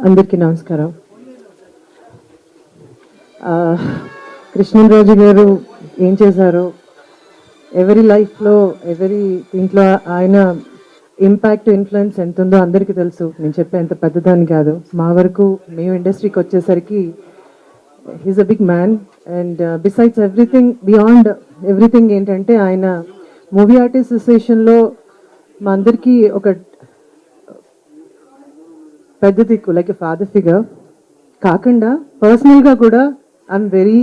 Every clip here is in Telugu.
అందరికీ నమస్కారం. కృష్ణరాజు గారు ఏం చేశారో, ఎవరి లైఫ్లో ఎవరి దీంట్లో ఆయన ఇంపాక్ట్ ఇన్ఫ్లుయెన్స్ ఎంత ఉందో అందరికీ తెలుసు. నేను చెప్పే అంత పెద్దదాన్ని కాదు. మా వరకు మేము ఇండస్ట్రీకి వచ్చేసరికి he's a big man. And besides everything, beyond everything ఏంటంటే ఆయన మూవీ ఆర్టిస్ట్ అసోసియేషన్లో మా అందరికీ ఒక పెద్ద దిక్కు, లైక్ ఎ ఫాదర్ ఫిగర్ కాకుండా పర్సనల్గా కూడా I'm very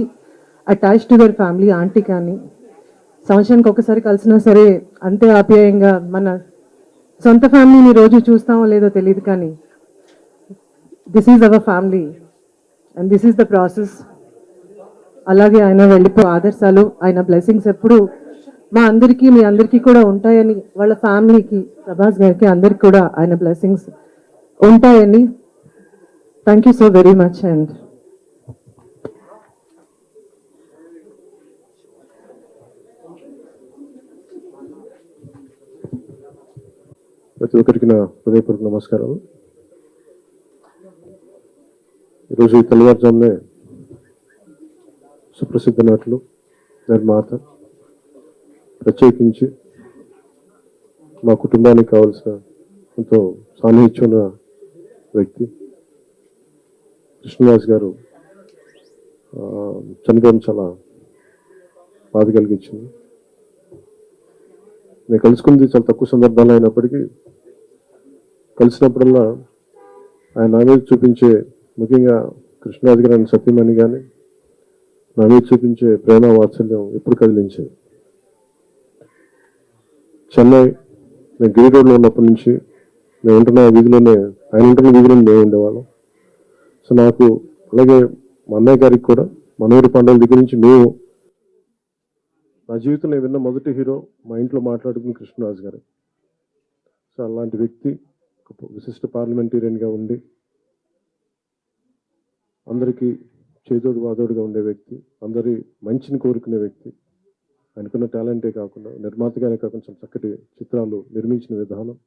attach to their family. Aunty కానీ సంవత్సరానికి ఒకసారి కలిసినా సరే అంతే ఆప్యాయంగా, మన సొంత ఫ్యామిలీని రోజు చూస్తామో లేదో తెలియదు కానీ this is our family and this is the process. అలాగే ఆయన వెళ్ళిపో ఆదర్శాలు, ఆయన బ్లెస్సింగ్స్ ఎప్పుడు మా అందరికీ, మీ అందరికీ కూడా ఉంటాయని, వాళ్ళ ఫ్యామిలీకి, ప్రభాస్ గారికి అందరికి కూడా ఆయన బ్లెస్సింగ్స్ ఉంటాయని. Thank you so very much. And ప్రతి ఒక్కరికి నా హృదయపూర్వక నమస్కారాలు. ఈరోజు తెల్లవారుజామునే సుప్రసిద్ధ నటులు, నిర్మాత, ప్రత్యేకించి మా కుటుంబానికి కావాల్సిన ఎంతో సాన్నిహిత్యం ఉన్న వ్యక్తి కృష్ణరాజు గారు చనిపోవడం చాలా బాధ కలిగించింది. నేను కలుసుకుంది చాలా తక్కువ సందర్భాలు అయినప్పటికీ కలిసినప్పుడల్లా ఆయన నా మీద చూపించే, ముఖ్యంగా కృష్ణరాజు గారు ఆయన సత్యమణి కానీ నా మీద చూపించే ప్రేమ వాత్సల్యం ఎప్పుడు కదిలించేది. చెన్నై, నేను గిరి రోడ్లో ఉన్నప్పటి నుంచి నేను ఉంటున్న వీధిలోనే, ఆయన ఉంటున్న వీధిలోనే మేము ఉండేవాళ్ళం. సో నాకు, అలాగే మా అన్నయ్య గారికి కూడా మనూరి పండుగల దగ్గర నుంచి మేము, నా జీవితంలో విన్న మొదటి హీరో మా ఇంట్లో మాట్లాడుకున్న కృష్ణరాజు గారు. సో అలాంటి వ్యక్తి విశిష్ట పార్లమెంటేరియన్గా ఉండి అందరికీ చేదోడు వాదోడుగా ఉండే వ్యక్తి, అందరి మంచిని కోరుకునే వ్యక్తి. ఆయనకున్న టాలెంటే కాకుండా, నిర్మాతగానే కాకుండా చాలా చక్కటి చిత్రాలు నిర్మించిన విధానం,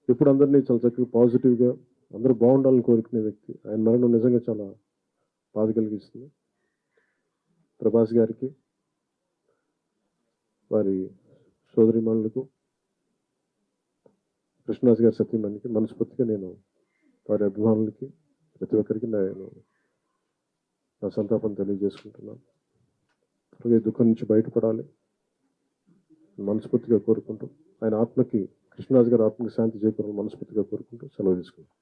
ఇప్పుడు అందరినీ చాలా చక్కగా పాజిటివ్గా అందరూ బాగుండాలని కోరుకునే వ్యక్తి. ఆయన మరణం నిజంగా చాలా బాధ కలిగిస్తుంది. ప్రభాస్ గారికి, వారి సోదరిమణులకు, కృష్ణరాజు గారి సత్యమణికి మనస్ఫూర్తిగా నేను, వారి అభిమానులకి, ప్రతి ఒక్కరికి నేను నా సంతాపం తెలియజేసుకుంటున్నాను. అలాగే దుఃఖం నుంచి బయటపడాలి మనస్ఫూర్తిగా కోరుకుంటూ, ఆయన ఆత్మకి, కృష్ణరాజు గారి ఆత్మకి శాంతి చేకూరాలని మనస్ఫూర్తిగా కోరుకుంటూ సెలవు తీసుకుంటాం.